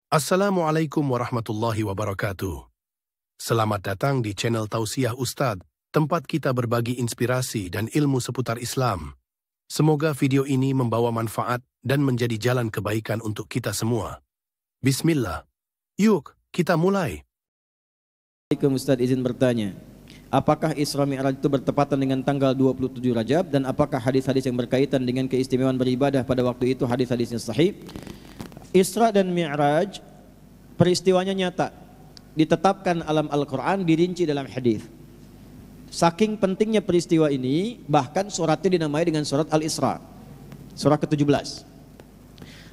Assalamualaikum warahmatullahi wabarakatuh. Selamat datang di channel Tausiah Ustadz, tempat kita berbagi inspirasi dan ilmu seputar Islam. Semoga video ini membawa manfaat dan menjadi jalan kebaikan untuk kita semua. Bismillah. Yuk, kita mulai. Assalamualaikum Ustadz, izin bertanya. Apakah Isra Mi'raj itu bertepatan dengan tanggal 27 Rajab, dan apakah hadis-hadis yang berkaitan dengan keistimewaan beribadah pada waktu itu hadis-hadisnya sahih? Isra dan Mi'raj peristiwanya nyata, ditetapkan alam Al-Quran, dirinci dalam hadis. Saking pentingnya peristiwa ini, bahkan suratnya dinamai dengan surat Al-Isra, surah ke-17.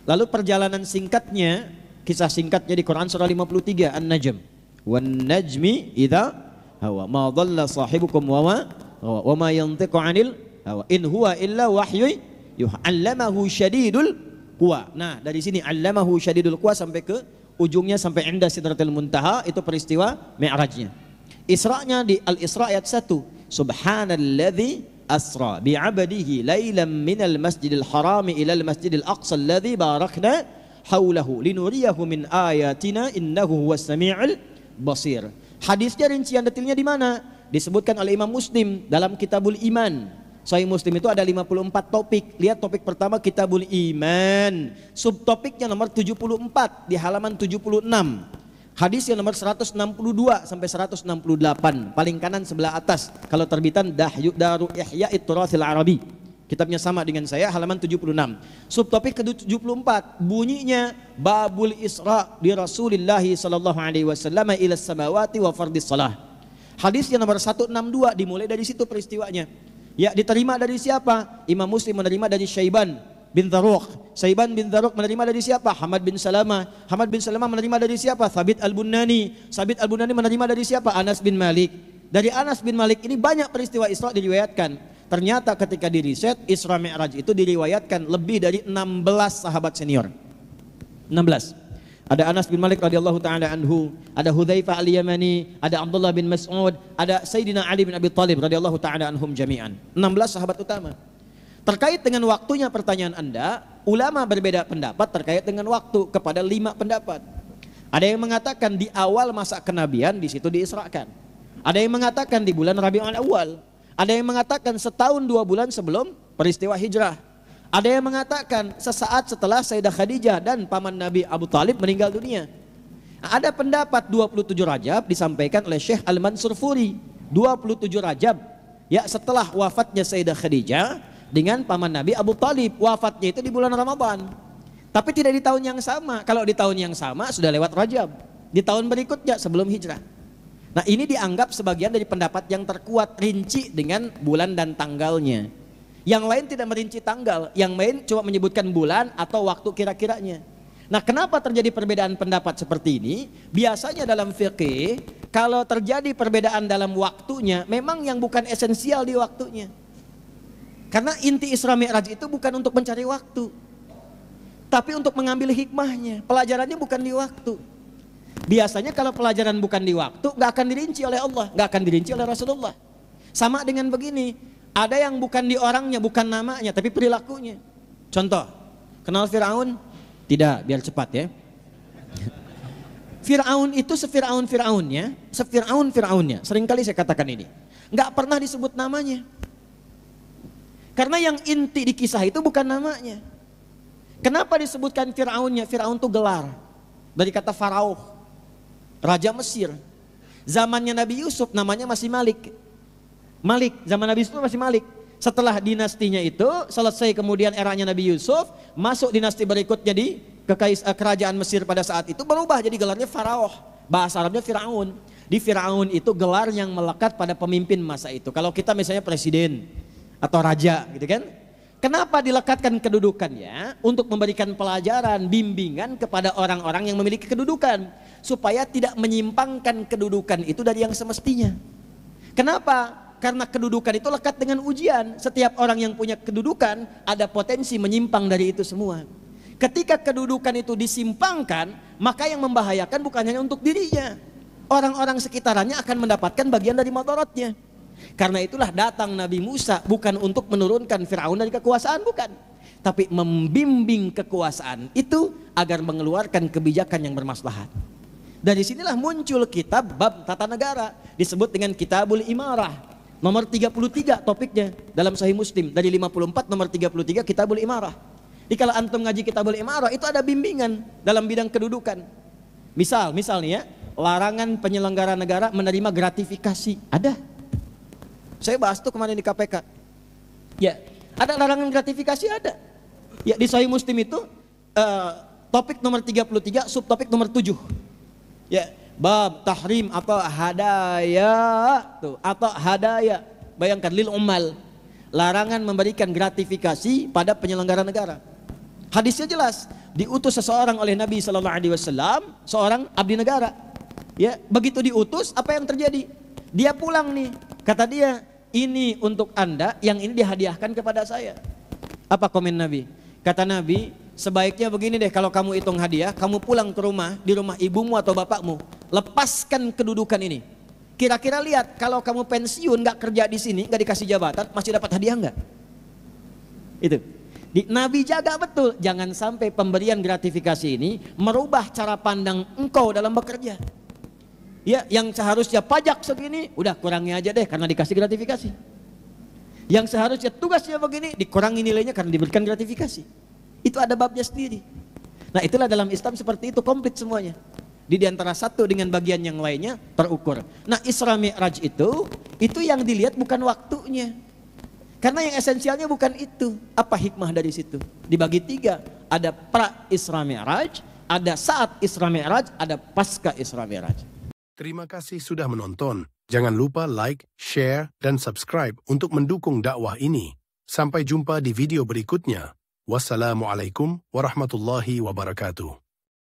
Lalu perjalanan singkatnya, kisah singkatnya di Quran surah 53 An-Najm. Wan najmi idza hawa ma dhalla sahibukum wa ma yantiqu 'anil hawa in huwa illa wahyu yuha 'allamahu syadidul quwa. Nah, dari sini 'allamahu syadidul quwa sampai ke ujungnya, sampai inda sidratil muntaha, itu peristiwa Mi'rajnya. Isra'nya di Al-Isra ayat 1. Subhanalladzi asra bi'abdihi lailan minal masjidil harami ilal masjidil aqsa alladzi barakna haulahu linuriyahu min ayatina innahu huwas sami'ul basir. Hadisnya rincian detailnya di mana? Disebutkan oleh Imam Muslim dalam Kitabul Iman. Sahih Muslim itu ada 54 topik. Lihat topik pertama, Kitabul Iman. Subtopiknya nomor 74 di halaman 76. Hadis yang nomor 162 sampai 168, paling kanan sebelah atas. Kalau terbitan Daru Ihya'it Turathil Arabi, kitabnya sama dengan saya, halaman 76. Subtopik ke-74 bunyinya Babul Isra di Rasulullah sallallahu alaihi wasallam ila samawati wa fardhis shalah. Hadis yang nomor 162 dimulai dari situ peristiwanya. Ya, diterima dari siapa? Imam Muslim menerima dari Syaiban bin Dharukh. Syaiban bin Dharukh menerima dari siapa? Hamad bin Salamah. Hamad bin Salamah menerima dari siapa? Thabit al-Bunani. Thabit al-Bunani menerima dari siapa? Anas bin Malik. Dari Anas bin Malik ini banyak peristiwa Isra diriwayatkan. Ternyata ketika diriset, Isra Mi'raj itu diriwayatkan lebih dari 16 sahabat senior. 16. Ada Anas bin Malik radhiyallahu taala anhu, ada Hudzaifah al-Yamani, ada Abdullah bin Mas'ud, ada Sayyidina Ali bin Abi Thalib radhiyallahu taala anhum jami'an. 16 sahabat utama. Terkait dengan waktunya pertanyaan Anda, ulama berbeda pendapat terkait dengan waktu kepada 5 pendapat. Ada yang mengatakan di awal masa kenabian, di situ diisrakan. Ada yang mengatakan di bulan Rabiul Awal. Ada yang mengatakan setahun 2 bulan sebelum peristiwa hijrah. Ada yang mengatakan sesaat setelah Sayyidah Khadijah dan paman Nabi Abu Talib meninggal dunia. Ada pendapat 27 Rajab disampaikan oleh Syekh Al-Mansur Furi. 27 Rajab, ya, setelah wafatnya Sayyidah Khadijah dengan paman Nabi Abu Talib. Wafatnya itu di bulan Ramadan. Tapi tidak di tahun yang sama. Kalau di tahun yang sama sudah lewat Rajab. Di tahun berikutnya sebelum hijrah. Nah, ini dianggap sebagian dari pendapat yang terkuat, rinci dengan bulan dan tanggalnya. Yang lain tidak merinci tanggal, yang lain cuma menyebutkan bulan atau waktu kira-kiranya. Nah, kenapa terjadi perbedaan pendapat seperti ini? Biasanya dalam fikih, kalau terjadi perbedaan dalam waktunya, memang yang bukan esensial di waktunya. Karena inti Isra Mi'raj itu bukan untuk mencari waktu, tapi untuk mengambil hikmahnya. Pelajarannya bukan di waktu. Biasanya kalau pelajaran bukan di waktu, gak akan dirinci oleh Allah, gak akan dirinci oleh Rasulullah. Sama dengan begini, ada yang bukan di orangnya, bukan namanya, tapi perilakunya. Contoh, kenal Fir'aun? Tidak, biar cepat ya. Fir'aun itu Fir'aunnya. Seringkali saya katakan ini, gak pernah disebut namanya. Karena yang inti di kisah itu bukan namanya. Kenapa disebutkan Fir'aunnya? Fir'aun itu gelar dari kata Farao, Raja Mesir. Zamannya Nabi Yusuf namanya masih Malik. Zaman Nabi Yusuf masih Malik. Setelah dinastinya itu selesai, kemudian eranya Nabi Yusuf, masuk dinasti berikutnya di kerajaan Mesir pada saat itu berubah jadi gelarnya Farao. Bahasa Arabnya Fir'aun. Di Fir'aun itu gelar yang melekat pada pemimpin masa itu. Kalau kita misalnya presiden atau raja gitu kan. Kenapa dilekatkan kedudukannya? Untuk memberikan pelajaran, bimbingan kepada orang-orang yang memiliki kedudukan, supaya tidak menyimpangkan kedudukan itu dari yang semestinya. Kenapa? Karena kedudukan itu lekat dengan ujian. Setiap orang yang punya kedudukan ada potensi menyimpang dari itu semua. Ketika kedudukan itu disimpangkan, maka yang membahayakan bukan hanya untuk dirinya, orang-orang sekitarannya akan mendapatkan bagian dari madaratnya. Karena itulah datang Nabi Musa bukan untuk menurunkan Fir'aun dari kekuasaan, bukan. tapi membimbing kekuasaan itu agar mengeluarkan kebijakan yang bermaslahat. Dari sinilah muncul kitab bab tata negara, disebut dengan Kitabul Imarah. Nomor 33 topiknya dalam Sahih Muslim, dari 54 nomor 33 Kitabul Imarah. Jadi kalau antum ngaji Kitabul Imarah itu ada bimbingan dalam bidang kedudukan. Misalnya larangan penyelenggara negara menerima gratifikasi. Ada. Saya bahas tuh kemarin di KPK. Ya, ada larangan gratifikasi ada. Ya, di Sahih Muslim itu topik nomor 33, subtopik nomor 7. Ya, bab tahrim atau hadaya tuh, atau hadaya. Bayangkan lil ummal, larangan memberikan gratifikasi pada penyelenggara negara. Hadisnya jelas, diutus seseorang oleh Nabi sallallahu alaihi wasallam, seorang abdi negara. Ya, begitu diutus, apa yang terjadi? Dia pulang nih. Kata dia, "Ini untuk Anda, yang ini dihadiahkan kepada saya." Apa komen Nabi? Kata Nabi, sebaiknya begini deh, kalau kamu hitung hadiah, kamu pulang ke rumah, di rumah ibumu atau bapakmu, lepaskan kedudukan ini. Kira-kira lihat, kalau kamu pensiun nggak kerja di sini, nggak dikasih jabatan, masih dapat hadiah nggak? Itu. Nabi jaga betul, jangan sampai pemberian gratifikasi ini merubah cara pandang engkau dalam bekerja. Ya, yang seharusnya pajak segini, udah kurangi aja deh karena dikasih gratifikasi. Yang seharusnya tugasnya begini, dikurangi nilainya karena diberikan gratifikasi. Itu ada babnya sendiri. Nah, itulah dalam Islam seperti itu, komplit semuanya. Di antara satu dengan bagian yang lainnya terukur. Nah, Isra Mi'raj itu yang dilihat bukan waktunya. Karena yang esensialnya bukan itu. Apa hikmah dari situ? Dibagi 3. Ada pra Isra Mi'raj, ada saat Isra Mi'raj, ada pasca Isra Mi'raj. Terima kasih sudah menonton. Jangan lupa like, share, dan subscribe untuk mendukung dakwah ini. Sampai jumpa di video berikutnya. Wassalamualaikum warahmatullahi wabarakatuh.